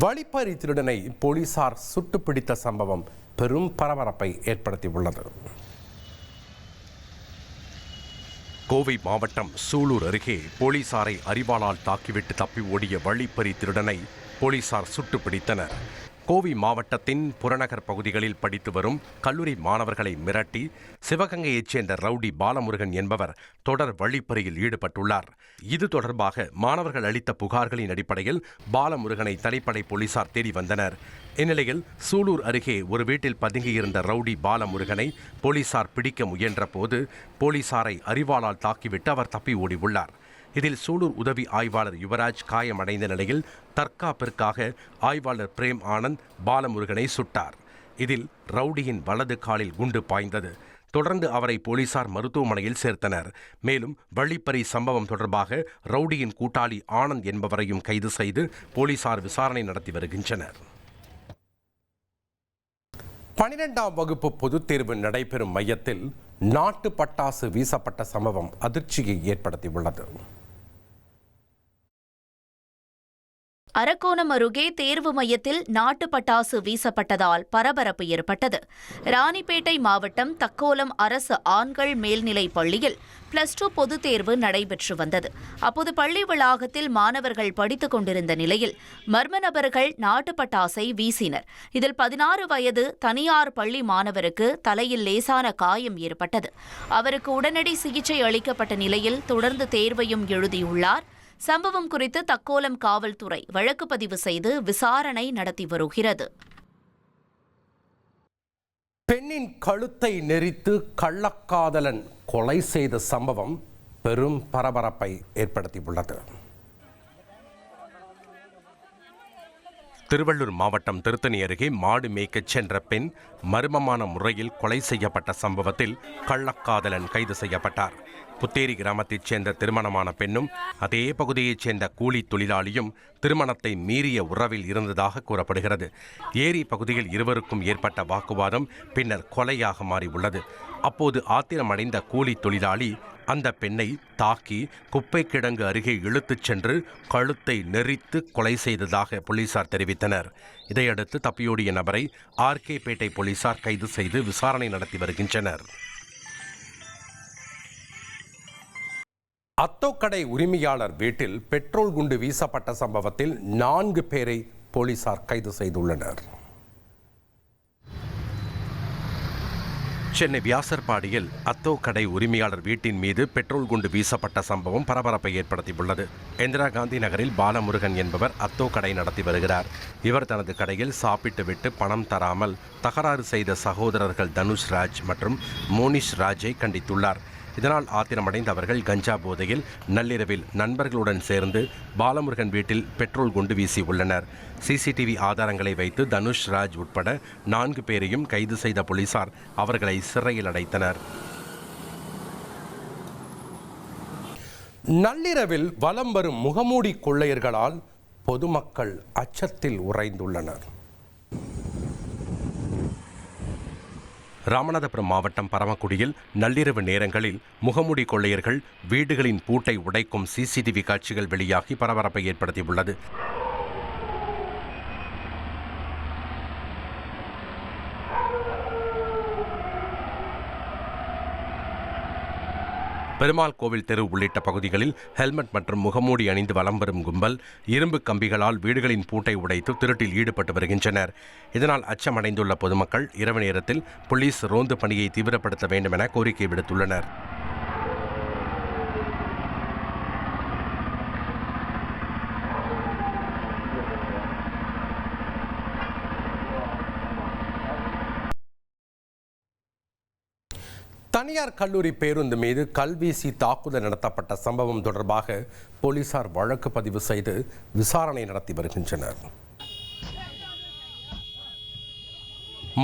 வழிப்பறி திருடனை போலீசார் சுட்டுப்பிடித்த சம்பவம் பெரும் பரபரப்பை ஏற்படுத்தியுள்ளது. கோவை மாவட்டம் சூலூர் அருகே போலீசாரை அரிவாளால் தாக்கிவிட்டு தப்பி ஓடிய வழிப்பறி திருடனை போலீசார் சுட்டுப்பிடித்தனர். கோவை மாவட்டத்தின் புறநகர் பகுதிகளில் படித்து வரும் கல்லூரி மாணவர்களை மிரட்டி சிவகங்கையைச் சேர்ந்த ரவுடி பாலமுருகன் என்பவர் தொடர் வழிப்பறியில் ஈடுபட்டுள்ளார். இது தொடர்பாக மாணவர்கள் அளித்த புகார்களின் அடிப்படையில் பாலமுருகனை தனிப்படை போலீசார் தேடி வந்தனர். இந்நிலையில் சூலூர் அருகே ஒரு வீட்டில் பதுங்கியிருந்த ரவுடி பாலமுருகனை போலீசார் பிடிக்க முயன்ற போது போலீசாரை அரிவாளால் தாக்கிவிட்டு அவர் தப்பி ஓடியுள்ளார். இதில் சூலூர் உதவி ஆய்வாளர் யுவராஜ் காயமடைந்த நிலையில் தற்காப்பிற்காக ஆய்வாளர் பிரேம் ஆனந்த் பாலமுருகனை சுட்டார். இதில் ரவுடியின் வலது காலில் குண்டு பாய்ந்தது. தொடர்ந்து அவரை போலீசார் மருத்துவமனையில் சேர்த்தனர். மேலும் வழிப்பறி சம்பவம் தொடர்பாக ரவுடியின் கூட்டாளி ஆனந்த் என்பவரையும் கைது செய்து போலீசார் விசாரணை நடத்தி வருகின்றனர். 12ஆம் வகுப்பு பொதுத் தேர்வு நடைபெறும் மையத்தில் நாட்டு பட்டாசு வீசப்பட்ட சம்பவம் அதிர்ச்சியை ஏற்படுத்தியுள்ளது. அரக்கோணம் அருகே தேர்வு மையத்தில் நாட்டு பட்டாசு வீசப்பட்டதால் பரபரப்பு ஏற்பட்டது. ராணிப்பேட்டை மாவட்டம் தக்கோலம் அரசு ஆண்கள் மேல்நிலைப் பள்ளியில் +2 பொதுத் தேர்வு நடைபெற்று வந்தது. அப்போது பள்ளி வளாகத்தில் மாணவர்கள் படித்துக் கொண்டிருந்த நிலையில் மர்ம நபர்கள் நாட்டு பட்டாசை வீசினர். இதில் 16 வயது தனியார் பள்ளி மாணவருக்கு தலையில் லேசான காயம் ஏற்பட்டது. அவருக்கு உடனடி சிகிச்சை அளிக்கப்பட்ட நிலையில் தொடர்ந்து தேர்வையும் எழுதியுள்ளார். சம்பவம் குறித்து தக்கோலம் காவல்துறை வழக்கு பதிவு செய்து விசாரணை நடத்தி வருகிறது. பெண்ணின் கழுத்தை நெரித்து கள்ளக்காதலன் கொலை செய்த சம்பவம் பெரும் பரபரப்பை ஏற்படுத்தியுள்ளது. திருவள்ளூர் மாவட்டம் திருத்தணி அருகே மாடு மேய்க்கச் சென்ற பெண் மர்மமான முறையில் கொலை செய்யப்பட்ட சம்பவத்தில் கள்ளக்காதலன் கைது செய்யப்பட்டார். புத்தேரி கிராமத்தைச் சேர்ந்த திருமணமான பெண்ணும் அதே பகுதியைச் சேர்ந்த கூலி தொழிலாளியும் திருமணத்தை மீறிய உறவில் இருந்ததாக கூறப்படுகிறது. ஏரி பகுதியில் இருவருக்கும் ஏற்பட்ட வாக்குவாதம் பின்னர் கொலையாக மாறியுள்ளது. அப்போது ஆத்திரமடைந்த கூலி தொழிலாளி அந்த பெண்ணை தாக்கி குப்பை கிடங்கு அருகே இழுத்துச் சென்று கழுத்தை நெரித்து கொலை செய்ததாக போலீசார் தெரிவித்தனர். இதையடுத்து தப்பியோடிய நபரை ஆர்கேபேட்டை போலீசார் கைது செய்து விசாரணை நடத்தி வருகின்றனர். அத்தோக்கடை உரிமையாளர் வீட்டில் பெட்ரோல் குண்டு வீசப்பட்ட சம்பவத்தில் 4 பேரை போலீசார் கைது செய்துள்ளனர். சென்னை வியாசர்பாடியில் அத்தோக்கடை உரிமையாளர் வீட்டின் மீது பெட்ரோல் குண்டு வீசப்பட்ட சம்பவம் பரபரப்பை ஏற்படுத்தியுள்ளது. இந்திரா காந்தி நகரில் பாலமுருகன் என்பவர் அத்தோக்கடை நடத்தி வருகிறார். இவர் தனது கடையில் சாப்பிட்டு விட்டு பணம் தராமல் தகராறு செய்த சகோதரர்கள் தனுஷ் ராஜ் மற்றும் மோனிஷ் ராஜை கண்டித்துள்ளார். இதனால் ஆத்திரமடைந்த அவர்கள் கஞ்சா போதையில் நள்ளிரவில் நண்பர்களுடன் சேர்ந்து பாலமுருகன் வீட்டில் பெட்ரோல் குண்டு வீசி உள்ளனர். சிசிடிவி ஆதாரங்களை வைத்து தனுஷ் ராஜ் உட்பட 4 பேரையும் கைது செய்த போலீசார் அவர்களை சிறையில் அடைத்தனர். நள்ளிரவில் வலம் வரும் முகமூடி கொள்ளையர்களால் பொதுமக்கள் அச்சத்தில் உறைந்துள்ளனர். ராமநாதபுரம் மாவட்டம் பரமக்குடியில் நள்ளிரவு நேரங்களில் முகமூடி கொள்ளையர்கள் வீடுகளின் பூட்டை உடைக்கும் சிசிடிவி காட்சிகள் வெளியாகி பரபரப்பை ஏற்படுத்தியுள்ளது. பெருமாள் கோவில் தெரு உள்ளிட்ட பகுதிகளில் ஹெல்மெட் மற்றும் முகமூடி அணிந்து வலம் வரும் கும்பல் இரும்பு கம்பிகளால் வீடுகளின் பூட்டை உடைத்து திருட்டில் ஈடுபட்டு வருகின்றனர். இதனால் அச்சமடைந்துள்ள பொதுமக்கள் இரவு நேரத்தில் போலீஸ் ரோந்து பணியை தீவிரப்படுத்த வேண்டும் என கோரிக்கை விடுத்துள்ளனர். தனியார் கல்லூரி பேருந்து மீது கல்வீசி தாக்குதல் நடத்தப்பட்ட சம்பவம் தொடர்பாக போலீசார் வழக்கு பதிவு செய்து விசாரணை நடத்தி வருகின்றனர்.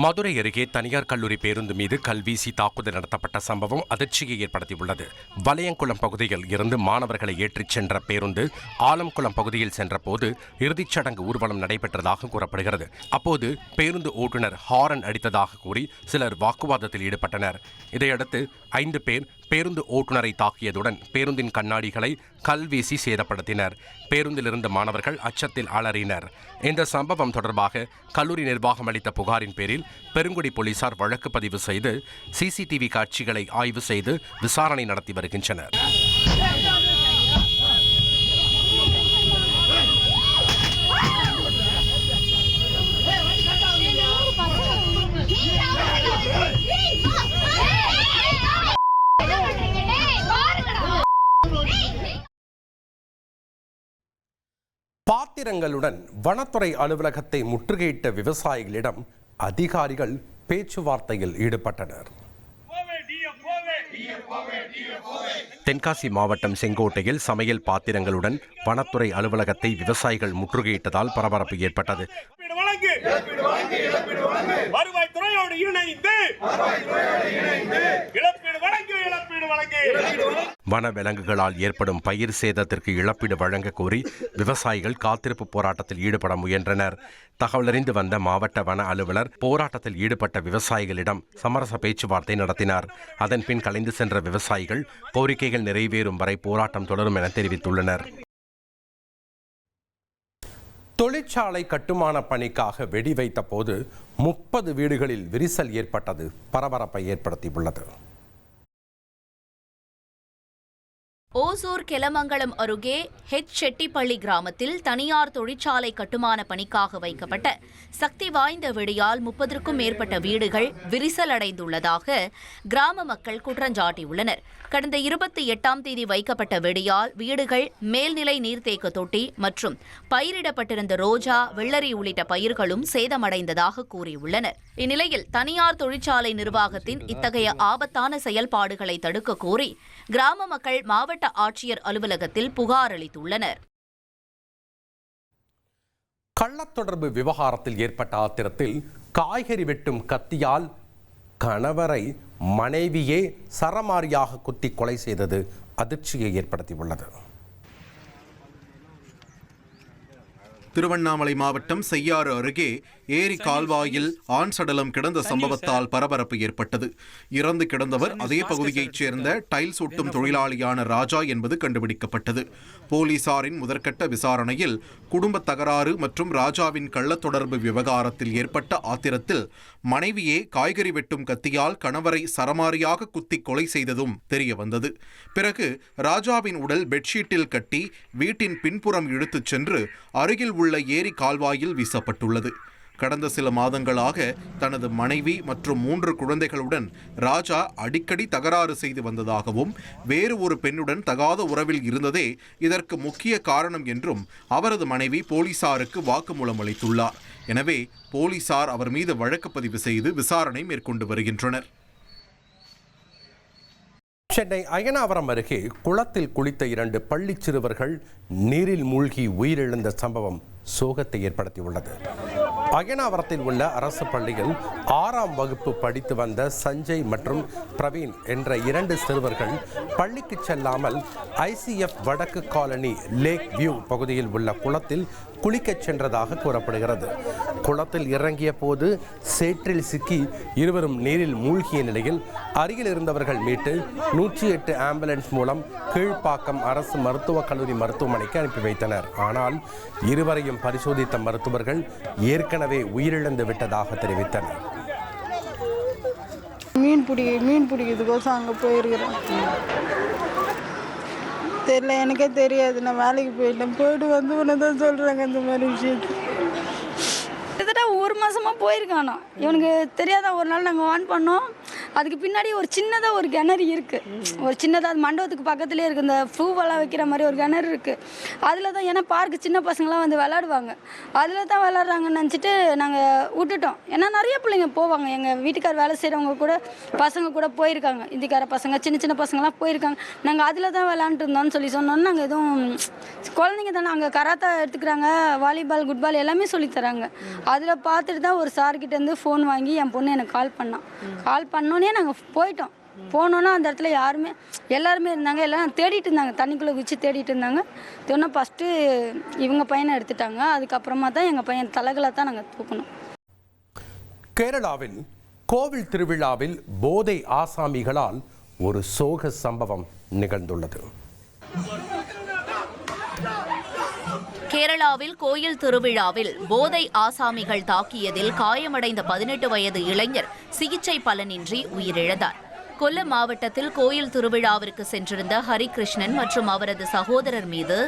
மதுரை அருகே தனியார் கல்லூரி பேருந்து மீது கல்வீசி தாக்குதல் நடத்தப்பட்ட சம்பவம் அதிர்ச்சியை ஏற்படுத்தியுள்ளது. வலையங்குளம் பகுதியில் இருந்து மாணவர்களை ஏற்றிச் சென்ற பேருந்து ஆலம்குளம் பகுதியில் சென்றபோது இறுதிச் சடங்கு ஊர்வலம் நடைபெற்றதாக கூறப்படுகிறது. அப்போது பேருந்து ஓட்டுநர் ஹாரன் அடித்ததாக கூறி சிலர் வாக்குவாதத்தில் ஈடுபட்டனர். இதையடுத்து 5 பேர் பேருந்து ஓட்டுநரை தாக்கியதுடன் பேருந்தின் கண்ணாடிகளை கல்வீசி சேதப்படுத்தினர். பேருந்தில் இருந்த மாணவர்கள் அச்சத்தில் அலறினர். இந்த சம்பவம் தொடர்பாக கல்லூரி நிர்வாகம் அளித்த புகாரின் பேரில் பெருங்குடி போலீசார் வழக்கு பதிவு செய்து சிசிடிவி காட்சிகளை ஆய்வு செய்து விசாரணை நடத்தி வருகின்றனர். பாத்திரங்களுடன் வனத்துறை அலுவலகத்தை முற்றுகையிட்ட விவசாயிகளிடம் அதிகாரிகள் பேச்சுவார்த்தையில் ஈடுபட்டனர். தென்காசி மாவட்டம் செங்கோட்டையில் சமையல் பாத்திரங்களுடன் வனத்துறை அலுவலகத்தை விவசாயிகள் முற்றுகையிட்டதால் பரபரப்பு ஏற்பட்டது. வன விலங்குகளால் ஏற்படும் பயிர் சேதத்திற்கு இழப்பீடு வழங்க கோரி விவசாயிகள் காத்திருப்பு போராட்டத்தில் ஈடுபட முயன்றனர். தகவலறிந்து வந்த மாவட்ட வன அலுவலர் போராட்டத்தில் ஈடுபட்ட விவசாயிகளிடம் சமரச பேச்சுவார்த்தை நடத்தினார். அதன்பின் கலைந்து சென்ற விவசாயிகள் கோரிக்கைகள் நிறைவேறும் வரை போராட்டம் தொடரும் என தெரிவித்துள்ளனர். தொழிற்சாலை கட்டுமான பணிக்காக வெடி வைத்த போது 30 வீடுகளில் விரிசல் ஏற்பட்டது பரபரப்பை ஏற்படுத்தியுள்ளது. ஓசூர் கெலமங்கலம் அருகே செட்டிப்பள்ளி கிராமத்தில் தனியார் தொழிற்சாலை கட்டுமான பணிக்காக வைக்கப்பட்ட சக்தி வாய்ந்த வெடியால் 30க்கும் மேற்பட்ட வீடுகள் விரிசலடைந்துள்ளதாக கிராம மக்கள் குற்றஞ்சாட்டியுள்ளனர். கடந்த 28ஆம் தேதி வைக்கப்பட்ட வெடியால் வீடுகள், மேல்நிலை நீர்த்தேக்க தொட்டி மற்றும் பயிரிடப்பட்டிருந்த ரோஜா, வெள்ளரி உள்ளிட்ட பயிர்களும் சேதமடைந்ததாக கூறியுள்ளனர். இந்நிலையில் தனியார் தொழிற்சாலை நிர்வாகத்தின் இத்தகைய ஆபத்தான செயல்பாடுகளை தடுக்க கோரி கிராம மக்கள் மாவட்ட ஆட்சியர் அலுவலகத்தில் புகார் அளித்துள்ளனர். கள்ளத்தொடர்பு விவகாரத்தில் ஏற்பட்ட ஆத்திரத்தில் காய்கறி வெட்டும் கத்தியால் கணவரை மனைவியே சரமாரியாக குத்தி கொலை செய்தது அதிர்ச்சியை ஏற்படுத்தியுள்ளது. திருவண்ணாமலை மாவட்டம் செய்யாறு அருகே ஏரி கால்வாயில் ஆண் சடலம் கிடந்த சம்பவத்தால் பரபரப்பு ஏற்பட்டது. இறந்து கிடந்தவர் அதே பகுதியைச் சேர்ந்த டைல்ஸ் ஒட்டும் தொழிலாளியான ராஜா என்பது கண்டுபிடிக்கப்பட்டது. போலீசாரின் முதற்கட்ட விசாரணையில் குடும்ப தகராறு மற்றும் ராஜாவின் கள்ளத்தொடர்பு விவகாரத்தில் ஏற்பட்ட ஆத்திரத்தில் மனைவியே காய்கறி வெட்டும் கத்தியால் கணவரை சரமாரியாக குத்தி கொலை செய்ததும் தெரியவந்தது. பிறகு ராஜாவின் உடல் பெட்ஷீட்டில் கட்டி வீட்டின் பின்புறம் இழுத்துச் சென்று அருகில் உள்ள ஏரி கால்வாயில் வீசப்பட்டுள்ளது. கடந்த சில மாதங்களாக தனது மனைவி மற்றும் 3 குழந்தைகளுடன் ராஜா அடிக்கடி தகராறு செய்து வந்ததாகவும் வேறு ஒரு பெண்ணுடன் தகாத உறவில் இருந்ததே இதற்கு முக்கிய காரணம் என்றும் அவரது மனைவி போலீசாருக்கு வாக்குமூலம் அளித்துள்ளார். எனவே போலீசார் அவர் மீது வழக்கு பதிவு செய்து விசாரணை மேற்கொண்டு வருகின்றனர். சென்னை அயனாவரம் அருகே குளத்தில் குளித்த 2 பள்ளி சிறுவர்கள் நீரில் மூழ்கி உயிரிழந்த சம்பவம் சோகத்தை ஏற்படுத்தியுள்ளது. அயனாவரத்தில் உள்ள அரசு பள்ளியில் 6ஆம் வகுப்பு படித்து வந்த சஞ்சய் மற்றும் பிரவீன் என்ற 2 சிறுவர்கள் பள்ளிக்கு செல்லாமல் ICF வடக்கு காலனி லேக் வியூ பகுதியில் உள்ள குளத்தில் குளிக்கச் சென்றதாக கூறப்படுகிறது. குளத்தில் இறங்கிய போது சேற்றில் சிக்கி இருவரும் நீரில் மூழ்கிய நிலையில் அருகில் இருந்தவர்கள் மீட்டு 108 ஆம்புலன்ஸ் மூலம் கீழ்ப்பாக்கம் அரசு மருத்துவக் கல்லூரி மருத்துவமனைக்கு அனுப்பி வைத்தனர். ஆனால் இருவரையும் பரிசோதித்த மருத்துவர்கள் ஏற்கனவே உயிரிழந்து விட்டதாக தெரிவித்தனர். மீன் பிடிக்கிறதுக்கோசம் அங்கே போயிருக்கிறேன். தெரியல, எனக்கே தெரியாது. நான் வேலைக்கு போயிட்டு வந்து உன்னை தான் சொல்கிறாங்க இந்த மாதிரி விஷயத்து. கிட்டத்தட்ட 1 மாதமாக போயிருக்கானோ. இவனுக்கு தெரியாத ஒரு நாள் நாங்கள் ஆன் பண்ணோம். அதுக்கு பின்னாடி ஒரு சின்னதாக ஒரு கிணறு இருக்குது. ஒரு சின்னதாக அது மண்டபத்துக்கு பக்கத்துலேயே இருக்குது. இந்த பூவெல்லாம் வைக்கிற மாதிரி ஒரு கிணறு இருக்குது. அதில் தான், ஏன்னா பார்க்கு சின்ன பசங்களாம் வந்து விளாடுவாங்க, அதில் தான் விளாட்றாங்கன்னு நினச்சிட்டு நாங்கள் விட்டுட்டோம். ஏன்னா நிறைய பிள்ளைங்க போவாங்க. எங்கள் வீட்டுக்கார் வேலை செய்கிறவங்க கூட பசங்க கூட போயிருக்காங்க. இந்திக்கார பசங்க, சின்ன சின்ன பசங்களாம் போயிருக்காங்க. நாங்கள் அதில் தான் விளாண்டுட்டு இருந்தோம்னு சொன்னோன்னு நாங்கள் எதுவும், குழந்தைங்க தானே அங்கே கராத்தா எடுத்துக்கிறாங்க, வாலிபால், குட்பால் எல்லாமே சொல்லித்தராங்க. அதில் பார்த்துட்டு தான் ஒரு சார்கிட்டேருந்து ஃபோன் வாங்கி என் பொண்ணு எனக்கு கால் பண்ணோன்னே நாங்கள் போயிட்டோம். போனோன்னா அந்த இடத்துல எல்லாருமே இருந்தாங்க. எல்லாம் தேடிட்டு இருந்தாங்க, தண்ணிக்குள்ளே குச்சி தேடிட்டு இருந்தாங்க. தேடினா ஃபஸ்ட்டு இவங்க பையனை எடுத்துட்டாங்க. அதுக்கப்புறமா தான் எங்கள் பையன் தலைகளை தான் நாங்கள் தூக்கணும். கேரளாவில் கோவில் திருவிழாவில் போதை ஆசாமிகளால் ஒரு சோக சம்பவம் நிகழ்ந்துள்ளது. கேரளாவில் கோயில் திருவிழாவில் போதை ஆசாமிகள் தாக்கியதில் காயமடைந்த 18 வயது இளைஞர் சிகிச்சை பலனின்றி உயிரிழந்தார். கொல்லம் மாவட்டத்தில் கோயில் திருவிழாவிற்கு சென்றிருந்த ஹரிகிருஷ்ணன் மற்றும் அவரது சகோதரர் மீது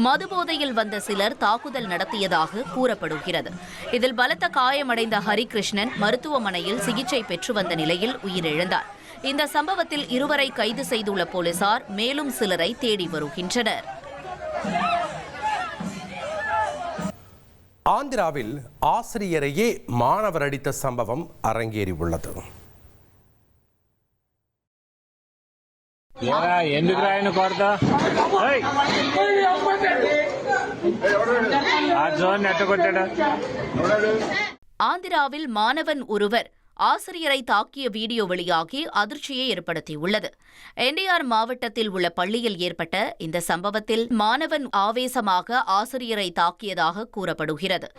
மதுபோதையில் வந்த சிலர் தாக்குதல் நடத்தியதாக கூறப்படுகிறது. இதில் பலத்த காயமடைந்த ஹரிகிருஷ்ணன் மருத்துவமனையில் சிகிச்சை பெற்று வந்த நிலையில் உயிரிழந்தார். இந்த சம்பவத்தில் இருவரை கைது செய்துள்ள போலீசார் மேலும் சிலரை தேடி வருகின்றனர். ஆந்திராவில் ஆசிரியரையே மாணவர் அடித்த சம்பவம் அரங்கேறியுள்ளது. ஆந்திராவில் மாணவன் ஒருவர் ஆசிரியரை தாக்கிய வீடியோ வெளியாகி அதிர்ச்சியை ஏற்படுத்தியுள்ளது. என்டிஆர் மாவட்டத்தில் உள்ள பள்ளியில் ஏற்பட்ட இந்த சம்பவத்தில் மாணவன் ஆவேசமாக ஆசிரியரை தாக்கியதாக கூறப்படுகிறது.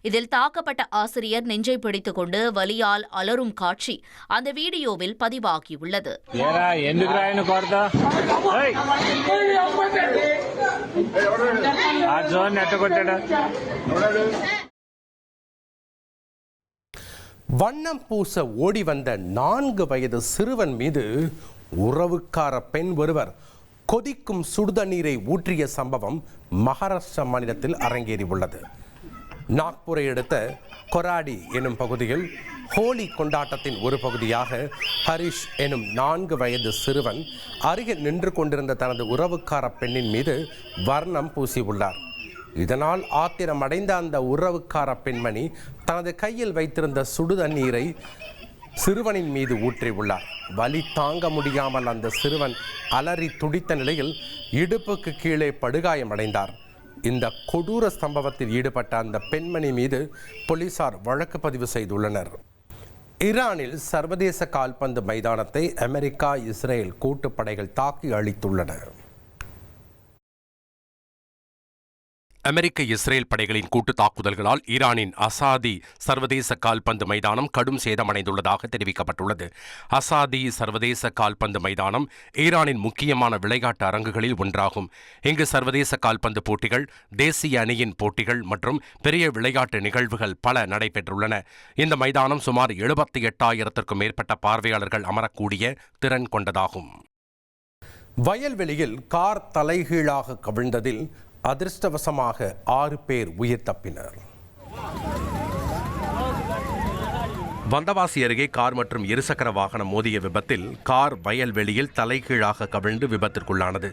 இதில் தாக்கப்பட்ட ஆசிரியர் நெஞ்சை பிடித்துக் கொண்டு வலியால் அலறும் காட்சி அந்த வீடியோவில் பதிவாகியுள்ளது. வண்ணம் பூச ஓடி வந்த 4 வயது சிறுவன் மீது உறவுக்கார பெண் ஒருவர் கொதிக்கும் சுடுதண்ணீரை ஊற்றிய சம்பவம் மகாராஷ்டிரா மாநிலத்தில் அரங்கேறியுள்ளது. நாக்பூரை அடுத்த கொராடி எனும் பகுதியில் ஹோலி கொண்டாட்டத்தின் ஒரு பகுதியாக ஹரிஷ் எனும் 4 வயது சிறுவன் அருகில் நின்று கொண்டிருந்த தனது உறவுக்கார பெண்ணின் மீது வர்ணம் பூசியுள்ளார். இதனால் ஆத்திரமடைந்த அந்த உறவுக்கார பெண்மணி தனது கையில் வைத்திருந்த சுடுதண்ணீரை சிறுவனின் மீது ஊற்றியுள்ளார். வலி தாங்க முடியாமல் அந்த சிறுவன் அலறி துடித்த நிலையில் இடுப்புக்கு கீழே படுகாயமடைந்தார். இந்த கொடூர சம்பவத்தில் ஈடுபட்ட அந்த பெண்மணி மீது போலீசார் வழக்கு பதிவு செய்துள்ளனர். ஈரானில் சர்வதேச கால்பந்து மைதானத்தை அமெரிக்கா, இஸ்ரேல் கூட்டுப்படைகள் தாக்கி அழித்துள்ளன. அமெரிக்க இஸ்ரேல் படைகளின் கூட்டு தாக்குதல்களால் ஈரானின் அசாதி சர்வதேச கால்பந்து மைதானம் கடும் சேதமடைந்துள்ளதாக தெரிவிக்கப்பட்டுள்ளது. அசாதி சர்வதேச கால்பந்து மைதானம் ஈரானின் முக்கியமான விளையாட்டு அரங்குகளில் ஒன்றாகும். இங்கு சர்வதேச கால்பந்து போட்டிகள், தேசிய அணியின் போட்டிகள் மற்றும் பெரிய விளையாட்டு நிகழ்வுகள் பல நடைபெற்றுள்ளன. இந்த மைதானம் சுமார் 78,000க்கும் மேற்பட்ட பார்வையாளர்கள் அமரக்கூடிய திறன் கொண்டதாகும். வயல்வெளியில் கார் தலைகீழாக கவிழ்ந்ததில் அதிர்ஷ்டவசமாக 6 பேர் உயிர் தப்பினர். வந்தவாசி அருகே கார் மற்றும் இருசக்கர வாகனம் மோதிய விபத்தில் கார் வயல்வெளியில் தலைகீழாக கவிழ்ந்து விபத்திற்குள்ளானது.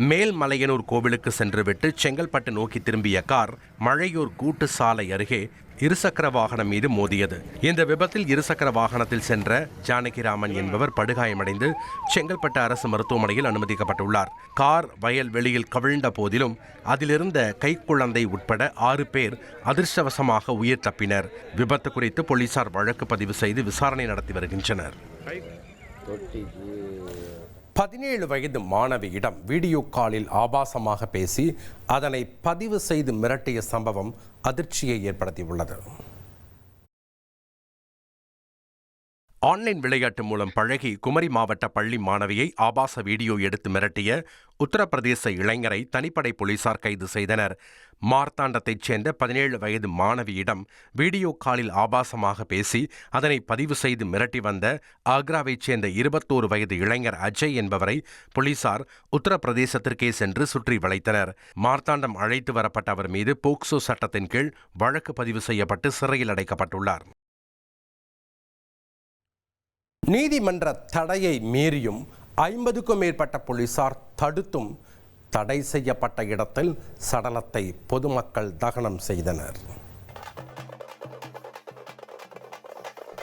மேல்மலையனூர் கோவிலுக்கு சென்றுவிட்டு செங்கல்பட்டு நோக்கி திரும்பிய கார் மழையூர் கூட்டு சாலை அருகே இருசக்கர வாகனம் மீது மோதியது. இந்த விபத்தில் இருசக்கர வாகனத்தில் சென்ற ஜானகிராமன் என்பவர் படுகாயமடைந்து செங்கல்பட்டு அரசு மருத்துவமனையில் அனுமதிக்கப்பட்டுள்ளார். கார் வயல்வெளியில் கவிழ்ந்த போதிலும் அதிலிருந்த கைக்குழந்தை உட்பட 6 பேர் அதிர்ஷ்டவசமாக உயிர் தப்பினர். விபத்து குறித்து போலீசார் வழக்கு பதிவு செய்து விசாரணை நடத்தி வருகின்றனர். 17 வயது மாணவியிடம் வீடியோ காலில் ஆபாசமாக பேசி அதனை பதிவு செய்து மிரட்டிய சம்பவம் அதிர்ச்சியை ஏற்படுத்தியுள்ளது. ஆன்லைன் விளையாட்டு மூலம் பழகி குமரி மாவட்ட பள்ளி மாணவியை ஆபாச வீடியோ எடுத்து மிரட்டிய உத்தரப்பிரதேச இளைஞரை தனிப்படை போலீசார் கைது செய்தனர். மார்த்தாண்டத்தைச் சேர்ந்த 17 வயது மாணவியிடம் வீடியோ காலில் ஆபாசமாக பேசி அதனை பதிவு செய்து மிரட்டி வந்த ஆக்ராவைச் சேர்ந்த 21 வயது இளைஞர் அஜய் என்பவரை போலீசார் உத்தரப்பிரதேசத்திற்கே சென்று சுற்றி வளைத்தனர். மார்த்தாண்டம் அழைத்து வரப்பட்ட அவர் மீது போக்சோ சட்டத்தின் கீழ் வழக்கு பதிவு செய்யப்பட்டு சிறையில் அடைக்கப்பட்டுள்ளார். நீதிமன்ற தடையை மீறியும் 50க்கும் மேற்பட்ட போலீசார் தடுத்தும் தடை செய்யப்பட்ட இடத்தில் சடலத்தை பொதுமக்கள் தகனம் செய்தனர்.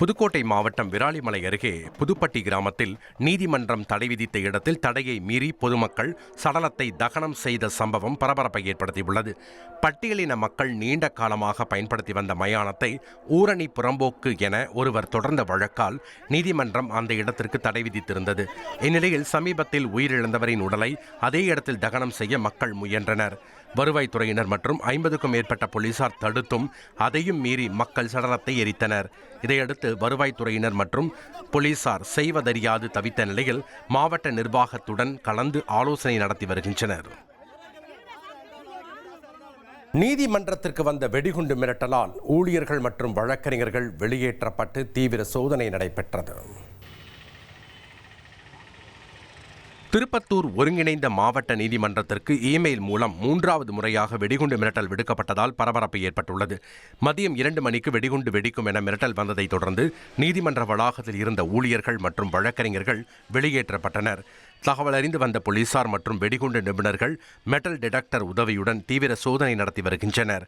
புதுக்கோட்டை மாவட்டம் விராலிமலை அருகே புதுப்பட்டி கிராமத்தில் நீதிமன்றம் தடை விதித்த இடத்தில் தடையை மீறி பொதுமக்கள் சடலத்தை தகனம் செய்த சம்பவம் பரபரப்பை ஏற்படுத்தியுள்ளது. பட்டியலின மக்கள் நீண்ட காலமாக பயன்படுத்தி வந்த மயானத்தை ஊரணி புறம்போக்கு என ஒருவர் தொடர்ந்த வழக்கால் நீதிமன்றம் அந்த இடத்திற்கு தடை விதித்திருந்தது. இந்நிலையில் சமீபத்தில் உயிரிழந்தவரின் உடலை அதே இடத்தில் தகனம் செய்ய மக்கள் முயன்றனர். வருவாய்த்துறையினர் மற்றும் 50க்கும் மேற்பட்ட போலீசார் தடுத்தும் அதையும் மீறி மக்கள் சடலத்தை எரித்தனர். இதையடுத்து வருவாய்த்துறையினர் மற்றும் போலீசார் செய்வதறியாது தவித்த நிலையில் மாவட்ட நிர்வாகத்துடன் கலந்து ஆலோசனை நடத்தி வருகின்றனர். நீதிமன்றத்திற்கு வந்த வெடிகுண்டு மிரட்டலால் ஊழியர்கள் மற்றும் வழக்கறிஞர்கள் வெளியேற்றப்பட்டு தீவிர சோதனை நடைபெற்றது. திருப்பத்தூர் ஒருங்கிணைந்த மாவட்ட நீதிமன்றத்திற்கு இமெயில் மூலம் 3வது முறையாக வெடிகுண்டு மிரட்டல் விடுக்கப்பட்டதால் பரபரப்பு ஏற்பட்டுள்ளது. மதியம் 2 மணிக்கு வெடிகுண்டு வெடிக்கும் என மிரட்டல் வந்ததை தொடர்ந்து நீதிமன்ற வளாகத்தில் இருந்த ஊழியர்கள் மற்றும் வழக்கறிஞர்கள் வெளியேற்றப்பட்டனர். தகவல் அறிந்து வந்த போலீசார் மற்றும் வெடிகுண்டு நிபுணர்கள் மெட்டல் டிடெக்டர் உதவியுடன் தீவிர சோதனை நடத்தி வருகின்றனர்.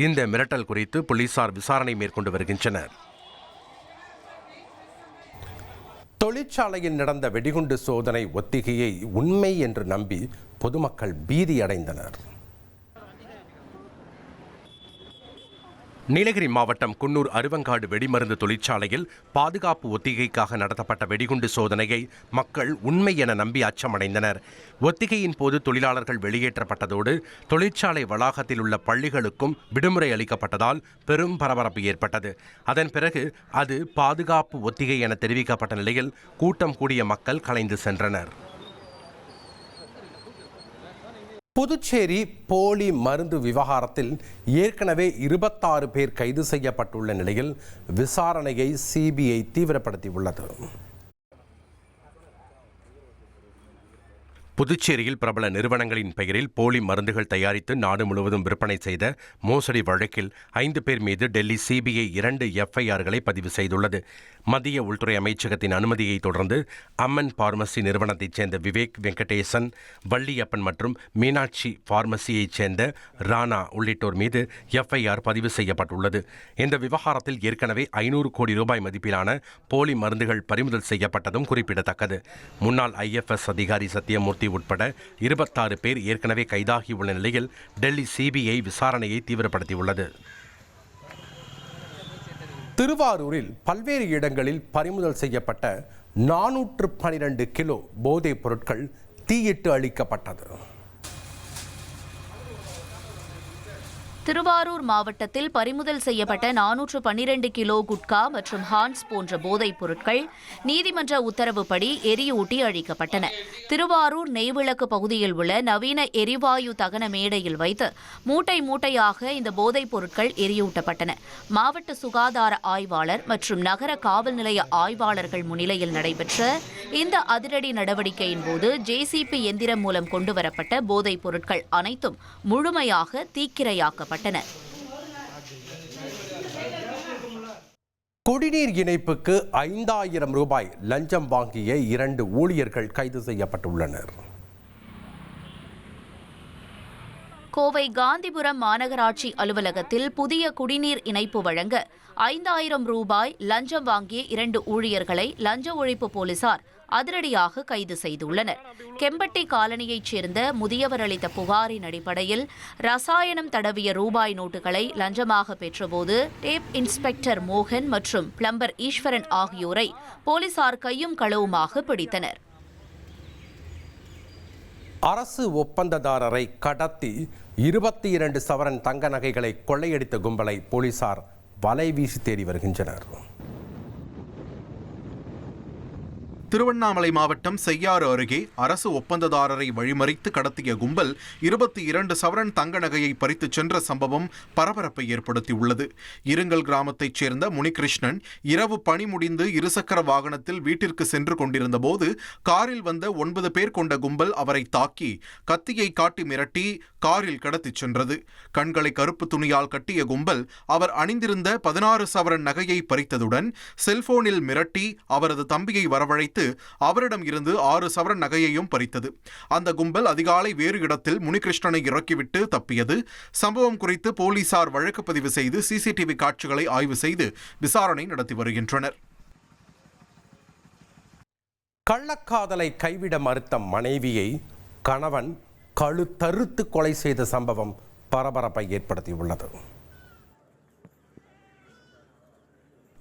இந்த மிரட்டல் குறித்து போலீசார் விசாரணை மேற்கொண்டு வருகின்றனர். தொழிற்சாலையில் நடந்த வெடிகுண்டு சோதனை ஒத்திகையை உண்மை என்று நம்பி பொதுமக்கள் பீதியடைந்தனர். நீலகிரி மாவட்டம் குன்னூர் அருவங்காடு வெடிமருந்து தொழிற்சாலையில் பாதுகாப்பு ஒத்திகைக்காக நடத்தப்பட்ட வெடிகுண்டு சோதனையை மக்கள் உண்மை என நம்பி அச்சமடைந்தனர். ஒத்திகையின் போது தொழிலாளர்கள் வெளியேற்றப்பட்டதோடு தொழிற்சாலை வளாகத்தில் உள்ள பள்ளிகளுக்கும் விடுமுறை அளிக்கப்பட்டதால் பெரும் பரபரப்பு ஏற்பட்டது. அதன் பிறகு அது பாதுகாப்பு ஒத்திகை என தெரிவிக்கப்பட்ட நிலையில் கூட்டம் கூடிய மக்கள் கலைந்து சென்றனர். புதுச்சேரி போலி மருந்து விவகாரத்தில் ஏற்கனவே 26 பேர் கைது செய்யப்பட்டுள்ள நிலையில் விசாரணையை சிபிஐ தீவிரப்படுத்தியுள்ளது. புதுச்சேரியில் பிரபல நிறுவனங்களின் பெயரில் போலி மருந்துகள் தயாரித்து நாடு முழுவதும் விற்பனை செய்த மோசடி வழக்கில் 5 பேர் மீது டெல்லி சிபிஐ 2 எஃப்ஐஆர்களை பதிவு செய்துள்ளது. மத்திய உள்துறை அமைச்சகத்தின் அனுமதியை தொடர்ந்து அம்மன் பார்மசி நிறுவனத்தைச் சேர்ந்த விவேக் வெங்கடேசன், வள்ளியப்பன் மற்றும் மீனாட்சி பார்மசியைச் சேர்ந்த ராணா உள்ளிட்டோர் மீது எஃப்ஐஆர் பதிவு செய்யப்பட்டுள்ளது. இந்த விவகாரத்தில் ஏற்கனவே 500 கோடி ரூபாய் மதிப்பிலான போலி மருந்துகள் பறிமுதல் செய்யப்பட்டதும் குறிப்பிடத்தக்கது. முன்னாள் ஐஎஃப்எஸ் அதிகாரி சத்யமூர்த்தி உட்பட 26 பேர் ஏற்கனவே கைதாகியுள்ள நிலையில் டெல்லி சிபிஐ விசாரணையை தீவிரப்படுத்தியுள்ளது. திருவாரூரில் பல்வேறு இடங்களில் பறிமுதல் செய்யப்பட்ட 412 கிலோ போதைப் பொருட்கள் தீயிட்டு அளிக்கப்பட்டது. திருவாரூர் மாவட்டத்தில் பறிமுதல் செய்யப்பட்ட 412 கிலோ குட்கா மற்றும் ஹான்ஸ் போன்ற போதைப் பொருட்கள் நீதிமன்ற உத்தரவுப்படி எரியூட்டி அழிக்கப்பட்டன. திருவாரூர் நெய்விளக்கு பகுதியில் உள்ள நவீன எரிவாயு தகன மேடையில் வைத்து மூட்டை மூட்டையாக இந்த போதைப் பொருட்கள் எரியூட்டப்பட்டன. மாவட்ட சுகாதார ஆய்வாளர் மற்றும் நகர காவல் நிலைய ஆய்வாளர்கள் முன்னிலையில் நடைபெற்ற இந்த அதிரடி நடவடிக்கையின் போது ஜேசிபி எந்திரம் மூலம் கொண்டுவரப்பட்ட போதைப் பொருட்கள் அனைத்தும் முழுமையாக தீக்கிரையாக்கப்பட்டன. குடிநீர் இணைப்புக்கு 5000 ரூபாய் லஞ்சம் வாங்கிய 2 ஊழியர்கள் கைது செய்யப்பட்டுள்ளனர். கோவை காந்திபுரம் மாநகராட்சி அலுவலகத்தில் புதிய குடிநீர் இணைப்பு வழங்க 5000 ரூபாய் லஞ்சம் வாங்கிய 2 ஊழியர்களை லஞ்ச ஒழிப்பு போலீசார் அதிரடியாக கைது செய்துள்ளனர். கெம்பட்டி காலனியைச் சேர்ந்த முதியவர் அளித்த புகாரின் அடிப்படையில் ரசாயனம் தடவிய ரூபாய் நோட்டுகளை லஞ்சமாக பெற்றபோது டேப் இன்ஸ்பெக்டர் மோகன் மற்றும் பிளம்பர் ஈஸ்வரன் ஆகியோரை போலீசார் கையும் களவுமாக பிடித்தனர். அரசு ஒப்பந்ததாரரை கடத்தி 22 சவரன் தங்க நகைகளை கொள்ளையடித்த கும்பலை போலீசார் வலைவீசி தேடி வருகின்றனர். திருவண்ணாமலை மாவட்டம் செய்யாறு அருகே அரசு ஒப்பந்ததாரரை வழிமறித்து கடத்திய கும்பல் 22 சவரன் தங்க நகையை பறித்துச் சென்ற சம்பவம் பரபரப்பை ஏற்படுத்தியுள்ளது. இருங்கல் கிராமத்தைச் சேர்ந்த முனிகிருஷ்ணன் இரவு பணி முடிந்து இருசக்கர வாகனத்தில் வீட்டிற்கு சென்று கொண்டிருந்த போது காரில் வந்த 9 பேர் கொண்ட கும்பல் அவரை தாக்கி கத்தியை காட்டி மிரட்டி காரில் கடத்திச் சென்றது. கண்களை கருப்பு துணியால் கட்டிய கும்பல் அவர் அணிந்திருந்த 16 சவரன் நகையை பறித்ததுடன் செல்போனில் மிரட்டி அவரது தம்பியை வரவழைத்து அவரிடம் இருந்து 6 சவரன் நகையையும் பறித்தது. அந்த கும்பல் அதிகாலை வேறு இடத்தில் முனிகிருஷ்ணனை இறக்கிவிட்டு தப்பியது. சம்பவம் குறித்து போலீசார் வழக்கு பதிவு செய்து சிசிடிவி காட்சிகளை ஆய்வு செய்து விசாரணை நடத்தி வருகின்றனர். கள்ளக்காதலை கைவிட மறுத்த மனைவியை கணவன் கழுத்தறுத்து கொலை செய்த சம்பவம் பரபரப்பை ஏற்படுத்தியுள்ளது.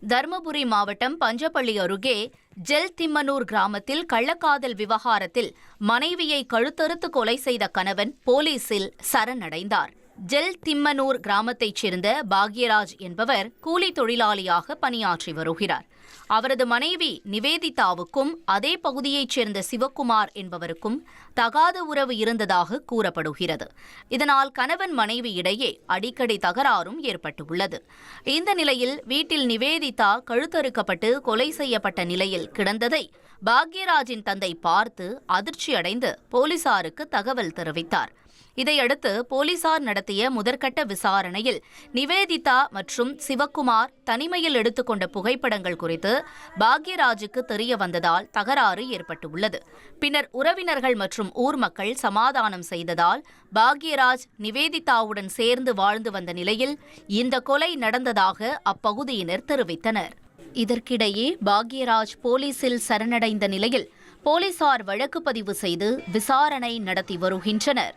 தருமபுரி மாவட்டம் பஞ்சப்பள்ளி அருகே ஜெல்திம்மனூர் கிராமத்தில் கள்ளக்காதல் விவகாரத்தில் மனைவியை கழுத்தறுத்து கொலை செய்த கணவன் போலீசில் சரணடைந்தார். ஜெல்திம்மனூர் கிராமத்தைச் சேர்ந்த பாக்யராஜ் என்பவர் கூலி தொழிலாளியாக பணியாற்றி வருகிறார். அவரது மனைவி நிவேதிதாவுக்கும் அதே பகுதியைச் சேர்ந்த சிவக்குமார் என்பவருக்கும் தகாத உறவு இருந்ததாக கூறப்படுகிறது. இதனால் கணவன் மனைவி இடையே அடிக்கடி தகராறும் ஏற்பட்டுள்ளது. இந்த நிலையில் வீட்டில் நிவேதிதா கழுத்தறுக்கப்பட்டு கொலை செய்யப்பட்ட நிலையில் கிடந்ததை பாக்யராஜின் தந்தை பார்த்து அதிர்ச்சியடைந்து போலீசாருக்கு தகவல் தெரிவித்தார். இதையடுத்து போலீசார் நடத்திய முதற்கட்ட விசாரணையில் நிவேதிதா மற்றும் சிவக்குமார் தனிமையில் எடுத்துக்கொண்ட புகைப்படங்கள் குறித்து பாக்யராஜுக்கு தெரிய வந்ததால் தகராறு ஏற்பட்டுள்ளது. பின்னர் உறவினர்கள் மற்றும் ஊர் மக்கள் சமாதானம் செய்ததால் பாக்யராஜ் நிவேதிதாவுடன் சேர்ந்து வாழ்ந்து வந்த நிலையில் இந்த கொலை நடந்ததாக அப்பகுதியினர் தெரிவித்தனர். இதற்கிடையே பாக்யராஜ் போலீசில் சரணடைந்த நிலையில் போலீசார் வழக்கு பதிவு செய்து விசாரணை நடத்தி வருகின்றனர்.